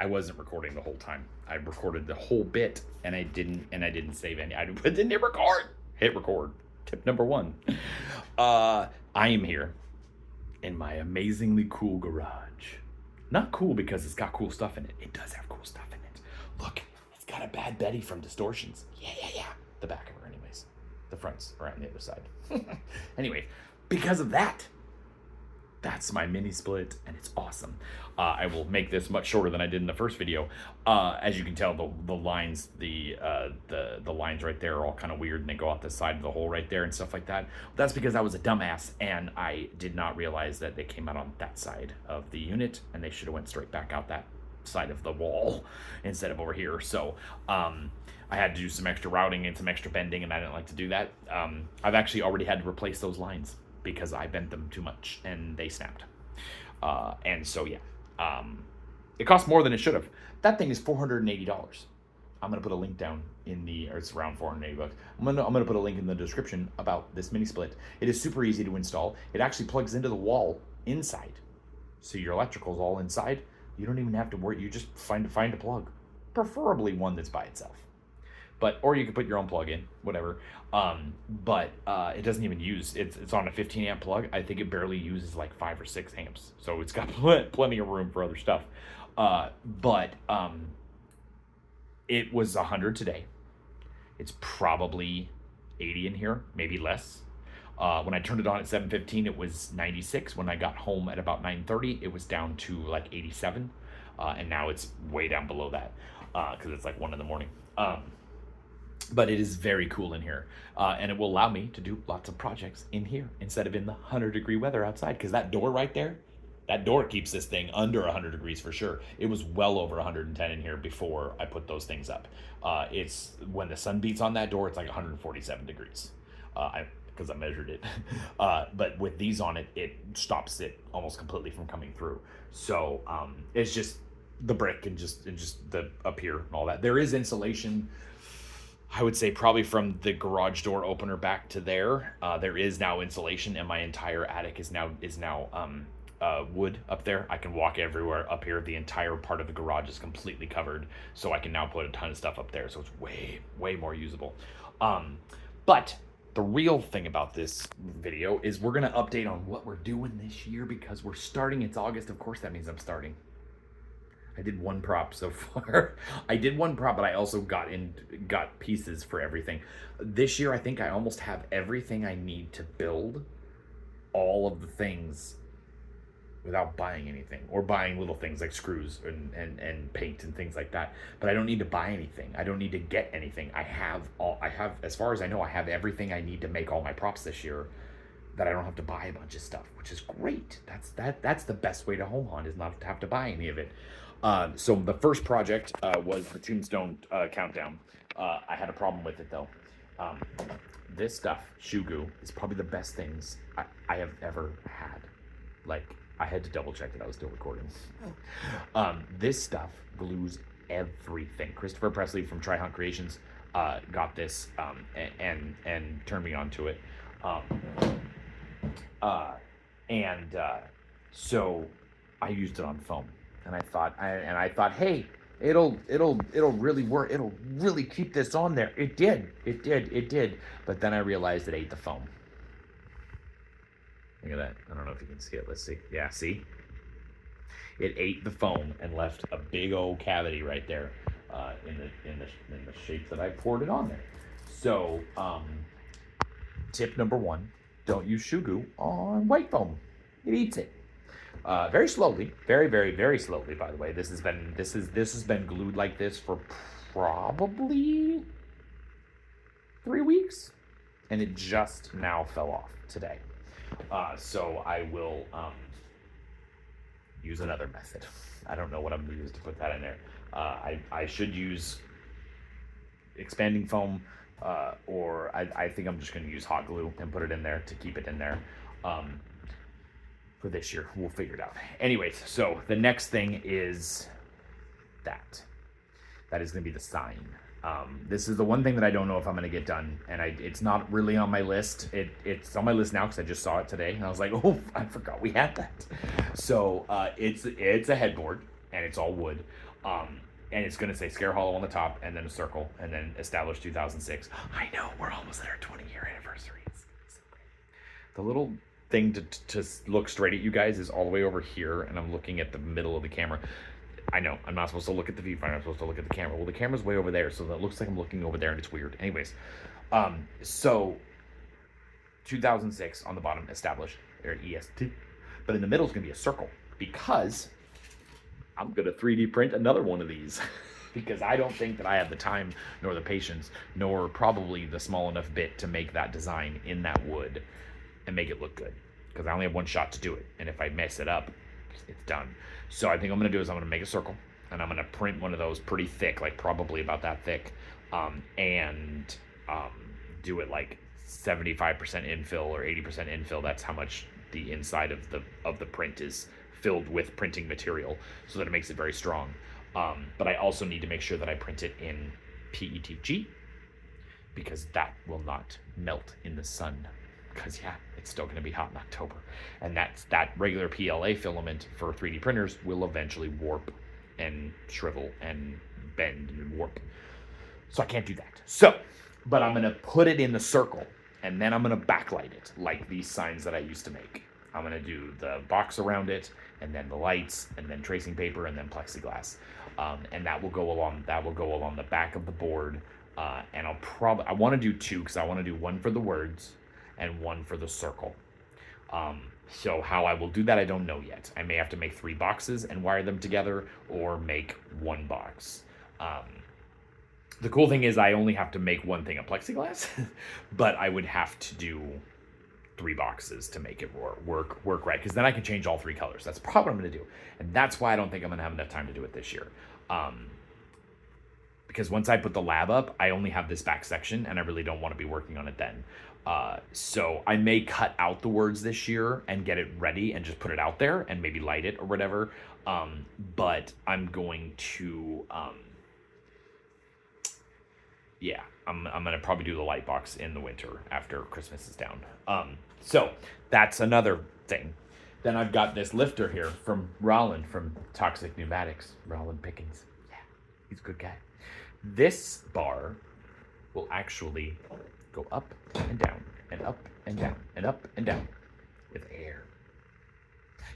I wasn't recording the whole time. I recorded the whole bit, and I didn't save any. I didn't hit record. Hit record. Tip number 1. I am here in my amazingly cool garage. Not cool because it's got cool stuff in it. It does have cool stuff in it. Look, it's got a Bad Betty from Distortions. Yeah. The back of her, anyways. The front's around the other side. Anyway, because of that, that's my mini split, and it's awesome. I will make this much shorter than I did in the first video. As you can tell, the lines, the lines right there are all kind of weird, and they go out the side of the hole right there and stuff like that. That's because I was a dumbass, and I did not realize that they came out on that side of the unit, and they should have went straight back out that side of the wall instead of over here. So I had to do some extra routing and some extra bending, and I didn't like to do that. I've actually already had to replace those lines because I bent them too much and they snapped. And so, yeah, it cost more than it should have. That thing is $480. I'm going to put a link down in the, or it's around 480 bucks. I'm going to put a link in the description about this mini split. It is super easy to install. It actually plugs into the wall inside. So your electrical's all inside. You don't even have to worry. You just find a plug, preferably one that's by itself. But, or you could put your own plug in, whatever. But it doesn't even use, it's on a 15 amp plug. I think it barely uses like 5 or 6 amps. So it's got plenty of room for other stuff. It was 100 today. It's probably 80 in here, maybe less. When I turned it on at 7:15, it was 96. When I got home at about 9:30, it was down to like 87. And now it's way down below that because it's like 1 in the morning. But it is very cool in here, and it will allow me to do lots of projects in here instead of in the 100-degree weather outside, because that door right there, that door keeps this thing under 100 degrees for sure. It was well over 110 in here before I put those things up. It's when the sun beats on that door, it's like 147 degrees because I measured it. But with these on it, it stops it almost completely from coming through. So it's just the brick and just the up here and all that. There is insulation, I would say probably from the garage door opener back to there. There is now insulation, and my entire attic is now wood up there. I can walk everywhere up here. The entire part of the garage is completely covered, so I can now put a ton of stuff up there. So it's way more usable. But the real thing about this video is we're gonna update on what we're doing this year, because we're starting. It's August, of course that means I'm starting. I did one prop so far. I did one prop, but I also got pieces for everything. This year, I think I almost have everything I need to build all of the things without buying anything, or buying little things like screws and paint and things like that. But I don't need to buy anything. I don't need to get anything. I have, as far as I know, I have everything I need to make all my props this year, that I don't have to buy a bunch of stuff, which is great. That's the best way to home hunt, is not to have to buy any of it. So the first project was the Tombstone Countdown. I had a problem with it though. This stuff, shoe goo, is probably the best things I have ever had. Like, I had to double check that I was still recording. This stuff glues everything. Christopher Presley from Try Hunt Creations got this and turned me on to it. So I used it on foam. And I thought, hey, it'll really work. It'll really keep this on there. It did. But then I realized it ate the foam. Look at that. I don't know if you can see it. Let's see. Yeah, see? It ate the foam and left a big old cavity right there in the shape that I poured it on there. So, tip number 1: don't use shoe goo on white foam. It eats it. Very slowly, very slowly, by the way. This has been glued like this for probably 3 weeks, and it just now fell off today. So I will use another method. I don't know what I'm gonna use to put that in there. I should use expanding foam, or I think I'm just gonna use hot glue and put it in there to keep it in there. For this year, we'll figure it out. Anyways, so the next thing is that is going to be the sign. This is the one thing that I don't know if I'm going to get done, and it's not really on my list. It's on my list now because I just saw it today, and I was like, oh, I forgot we had that. So it's a headboard, and it's all wood. And it's going to say Scare Hollow on the top, and then a circle, and then established 2006. I know, we're almost at our 20-year anniversary. It's so great. The little thing to look straight at you guys is all the way over here, and I'm looking at the middle of the camera. I know, I'm not supposed to look at the viewfinder, I'm supposed to look at the camera. Well, the camera's way over there, so that looks like I'm looking over there, and it's weird. Anyways, so 2006 on the bottom, established, or EST. But in the middle is going to be a circle, because I'm going to 3D print another one of these. Because I don't think that I have the time, nor the patience, nor probably the small enough bit to make that design in that wood and make it look good. Because I only have one shot to do it. And if I mess it up, it's done. So I think I'm going to do is I'm going to make a circle, and I'm going to print one of those pretty thick, like probably about that thick, and do it like 75% infill or 80% infill. That's how much the inside of the print is filled with printing material, so that it makes it very strong. But I also need to make sure that I print it in PETG, because that will not melt in the sun. Because yeah, it's still going to be hot in October, and that regular PLA filament for 3D printers will eventually warp and shrivel and bend and warp. So I can't do that. So, but I'm going to put it in the circle, and then I'm going to backlight it like these signs that I used to make. I'm going to do the box around it, and then the lights, and then tracing paper, and then plexiglass. And that will go along the back of the board. And I want to do two, because I want to do one for the words and one for the circle. So how I will do that, I don't know yet. I may have to make 3 boxes and wire them together, or make 1 box. The cool thing is I only have to make one thing of plexiglass, but I would have to do 3 boxes to make it work right, because then I can change all 3 colors. That's probably what I'm going to do, and that's why I don't think I'm going to have enough time to do it this year. Because once I put the lab up, I only have this back section, and I really don't want to be working on it then. So I may cut out the words this year and get it ready and just put it out there and maybe light it or whatever. But I'm going to, yeah, I'm going to probably do the light box in the winter after Christmas is down. So that's another thing. Then I've got this lifter here from Roland from Toxic Pneumatics, Roland Pickens. Yeah, he's a good guy. This bar will actually go up and down and up and down and up and down with air.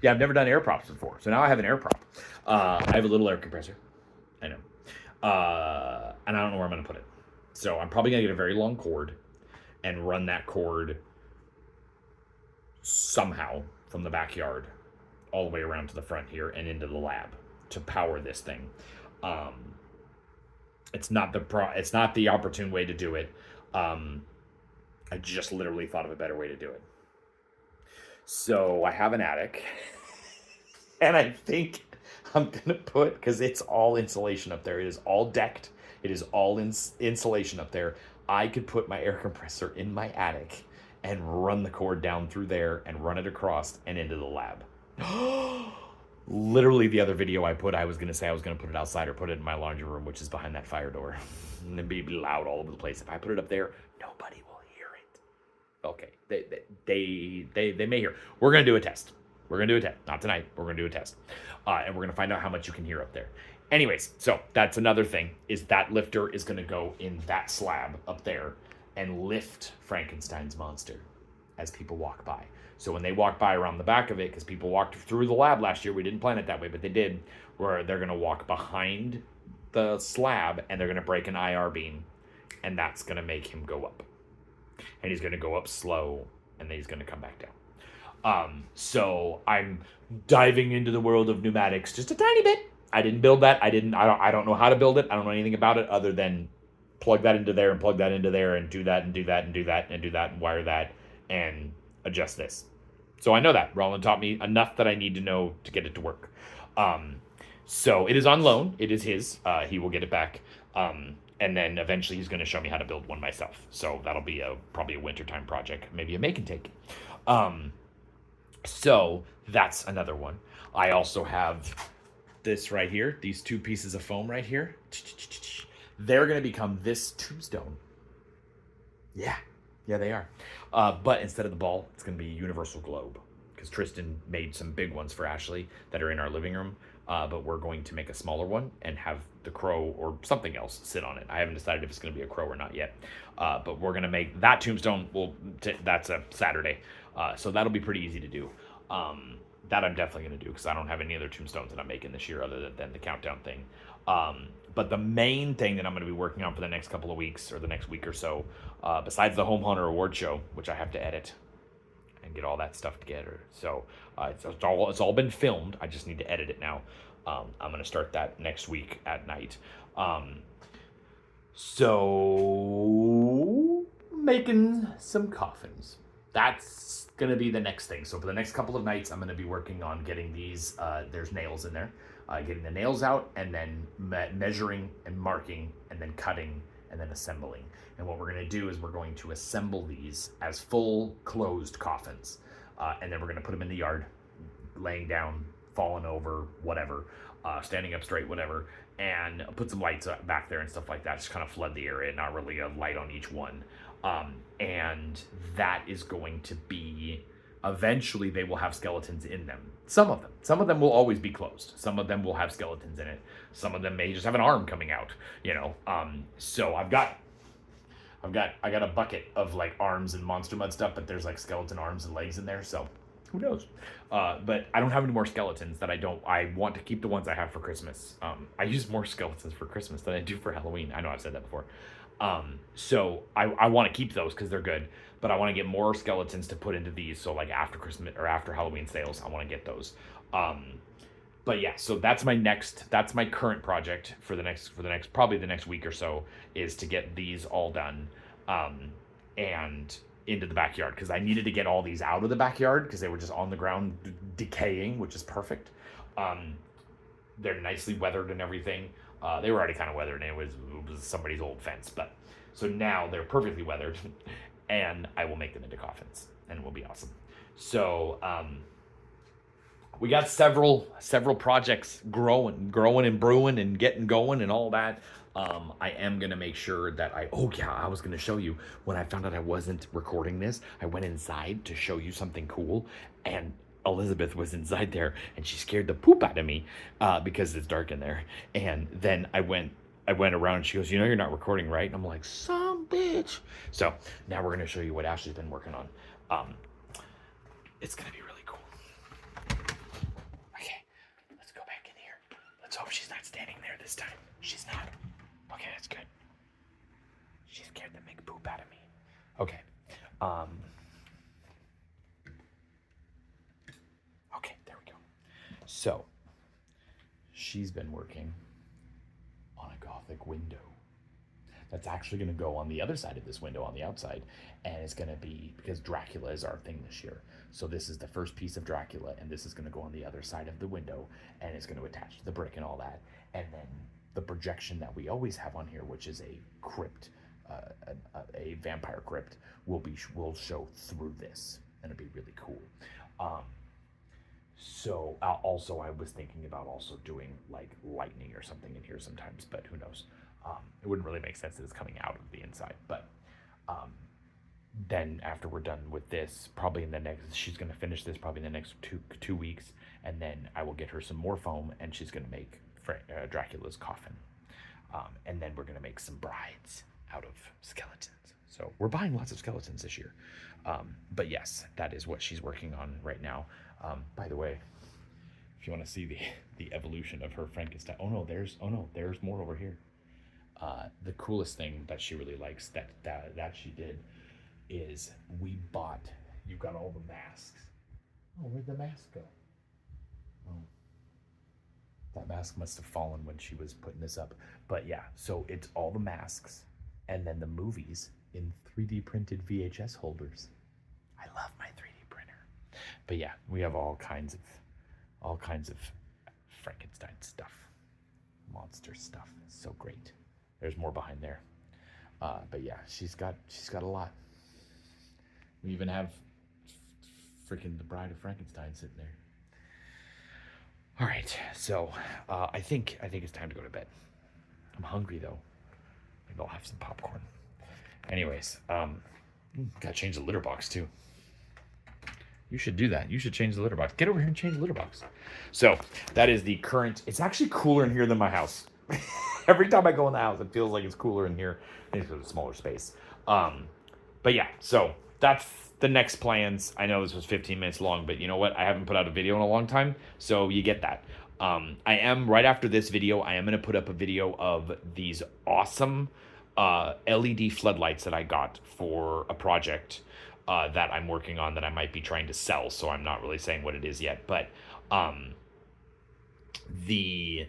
Yeah, I've never done air props before, so now I have an air prop. I have a little air compressor. I know. And I don't know where I'm going to put it. So I'm probably going to get a very long cord and run that cord somehow from the backyard all the way around to the front here and into the lab to power this thing. It's not the opportune way to do it. I just literally thought of a better way to do it. So I have an attic, and I think I'm gonna put, because it's all insulation up there. It is all decked. It is all insulation up there. I could put my air compressor in my attic and run the cord down through there and run it across and into the lab. Literally the other video I put, I was going to put it outside or put it in my laundry room, which is behind that fire door. And it'd be loud all over the place. If I put it up there, nobody will hear it. Okay, they may hear. We're going to do a test. We're going to do a test. Not tonight. We're going to do a test. And we're going to find out how much you can hear up there. Anyways, so that's another thing, is that lifter is going to go in that slab up there and lift Frankenstein's monster as people walk by. So when they walk by around the back of it, because people walked through the lab last year, we didn't plan it that way, but they did, where they're going to walk behind the slab and they're going to break an IR beam, and that's going to make him go up. And he's going to go up slow, and then he's going to come back down. So I'm diving into the world of pneumatics just a tiny bit. I didn't build that. I don't know how to build it. I don't know anything about it other than plug that into there and plug that into there and do that and do that and do that and do that and wire that and adjust this. So I know that. Roland taught me enough that I need to know to get it to work. So it is on loan. It is his. He will get it back. And then eventually he's going to show me how to build one myself. So that'll be probably a wintertime project, maybe a make and take. So that's another one. I also have this right here, these 2 pieces of foam right here. They're going to become this tombstone. Yeah, they are. But instead of the ball, it's going to be a universal globe, because Tristan made some big ones for Ashley that are in our living room. but we're going to make a smaller one and have the crow or something else sit on it. I haven't decided if it's going to be a crow or not yet, but we're going to make that tombstone. That's a Saturday, so that'll be pretty easy to do. That I'm definitely going to do because I don't have any other tombstones that I'm making this year other than the countdown thing. But the main thing that I'm going to be working on for the next couple of weeks or the next week or so, besides the Home Hunter Award show, which I have to edit and get all that stuff together. So it's all been filmed. I just need to edit it now. I'm going to start that next week at night. So making some coffins. That's going to be the next thing. So for the next couple of nights, I'm going to be working on getting these. There's nails in there. Getting the nails out and then measuring and marking and then cutting and then assembling. And what we're going to do is we're going to assemble these as full closed coffins. And then we're going to put them in the yard, laying down, falling over, whatever, standing up straight, whatever, and put some lights back there and stuff like that. Just kind of flood the area, not really a light on each one. And that is going to be, eventually they will have skeletons in them. Some of them will always be closed. Some of them will have skeletons in it. Some of them may just have an arm coming out, so I got a bucket of like arms and Monster Mud stuff, but there's like skeleton arms and legs in there, so who knows? But I don't have any more skeletons that I want to keep the ones I have for Christmas. I use more skeletons for Christmas than I do for Halloween. I know I've said that before. So I want to keep those because they're good, but I want to get more skeletons to put into these. So like after Christmas or after Halloween sales, I want to get those. But yeah, so that's my current project for the next probably the next week or so, is to get these all done, and into the backyard, because I needed to get all these out of the backyard because they were just on the ground decaying, which is perfect. They're nicely weathered and everything. They were already kind of weathered, and it was somebody's old fence, but so now they're perfectly weathered, and I will make them into coffins, and it will be awesome. So we got several projects growing and brewing and getting going and all that. I am going to make sure that I was going to show you when I found out I wasn't recording this. I went inside to show you something cool, and Elizabeth was inside there, and she scared the poop out of me because it's dark in there. And then I went around, and she goes, "You know you're not recording, right?" And I'm like, "Some bitch." So now we're going to show you what Ashley's been working on. It's going to be really cool. Okay, let's go back in here. Let's hope she's not standing there this time. She's not. Okay, that's good. She scared the big poop out of me. Okay. Okay, there we go. So, she's been working on a Gothic window. That's actually going to go on the other side of this window on the outside. And it's going to be, because Dracula is our thing this year. So this is the first piece of Dracula, and this is going to go on the other side of the window, and it's going to attach to the brick and all that. And then the projection that we always have on here, which is a crypt, a vampire crypt, will show through this, and it'll be really cool. So also I was thinking about also doing like lightning or something in here sometimes, but who knows? It wouldn't really make sense that it's coming out of the inside. But then after we're done with this, probably she's going to finish this probably in the next two weeks, and then I will get her some more foam, and she's going to make Dracula's coffin. And then we're going to make some brides out of skeletons. So we're buying lots of skeletons this year. But yes, that is what she's working on right now. By the way, if you want to see the evolution of her Frankenstein, there's more over here. The coolest thing that she really likes that she did is you've got all the masks. Oh, where'd the mask go? Oh, that mask must have fallen when she was putting this up. But yeah, so it's all the masks and then the movies in 3D printed VHS holders. I love my 3D printer. But yeah, we have all kinds of Frankenstein stuff, monster stuff. It's so great. There's more behind there. But yeah, she's got a lot. We even have freaking the Bride of Frankenstein sitting there. All right, so I think it's time to go to bed. I'm hungry though. Maybe I'll have some popcorn. Anyways, gotta change the litter box too. You should do that. You should change the litter box. Get over here and change the litter box. So that is the current. It's actually cooler in here than my house. Every time I go in the house, it feels like it's cooler in here. It's a smaller space. But yeah, so that's the next plans. I know this was 15 minutes long, but you know what? I haven't put out a video in a long time, so you get that. I am, right after this video, I am going to put up a video of these awesome LED floodlights that I got for a project that I'm working on that I might be trying to sell, so I'm not really saying what it is yet, but the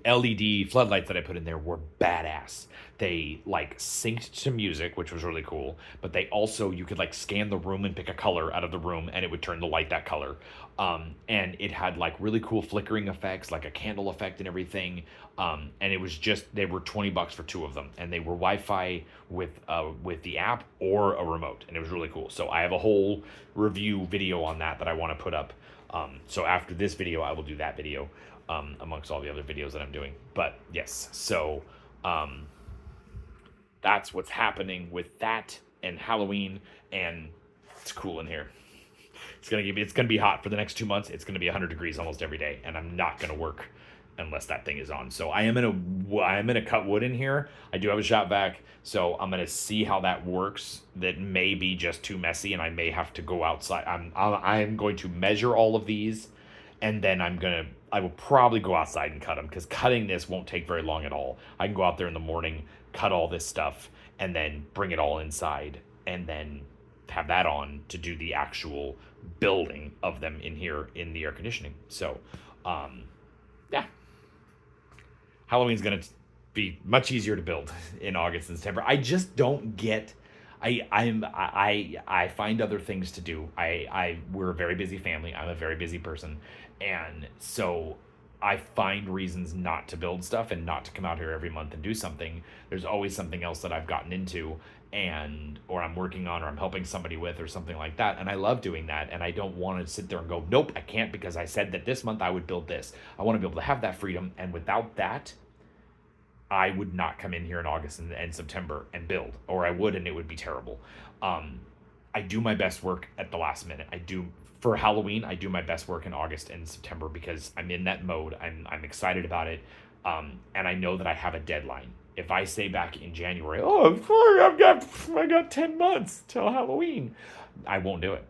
LED floodlights that I put in there were badass. They like synced to music, which was really cool, but they also, you could like scan the room and pick a color out of the room and it would turn the light that color. And it had like really cool flickering effects, like a candle effect and everything. And it was just, they were $20 for two of them, and they were Wi-Fi with the app or a remote, and it was really cool. So I have a whole review video on that I want to put up. So after this video, I will do that video. Amongst all the other videos that I'm doing. But yes, so that's what's happening with that and Halloween, and it's cool in here. It's gonna be hot for the next 2 months. It's gonna be 100 degrees almost every day, and I'm not gonna work unless that thing is on. So I'm gonna cut wood in here. I do have a shop vac, so I'm gonna see how that works. That may be just too messy, and I may have to go outside. I'm going to measure all of these, and then I will probably go outside and cut them, because cutting this won't take very long at all. I can go out there in the morning, cut all this stuff, and then bring it all inside, and then have that on to do the actual building of them in here in the air conditioning. So, yeah. Halloween's going to be much easier to build in August and September. I just don't get... I find other things to do. We're a very busy family. I'm a very busy person. And so I find reasons not to build stuff and not to come out here every month and do something. There's always something else that I've gotten into, or I'm working on, or I'm helping somebody with, or something like that. And I love doing that. And I don't want to sit there and go, nope, I can't, because I said that this month I would build this. I want to be able to have that freedom. And without that, I would not come in here in August and September and build, or I would, and it would be terrible. I do my best work at the last minute. For Halloween, I do my best work in August and September, because I'm in that mode. I'm excited about it. And I know that I have a deadline. If I say back in January, oh, I'm sorry, I got 10 months till Halloween, I won't do it.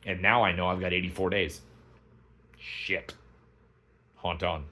And now I know I've got 84 days. Shit. Haunt on.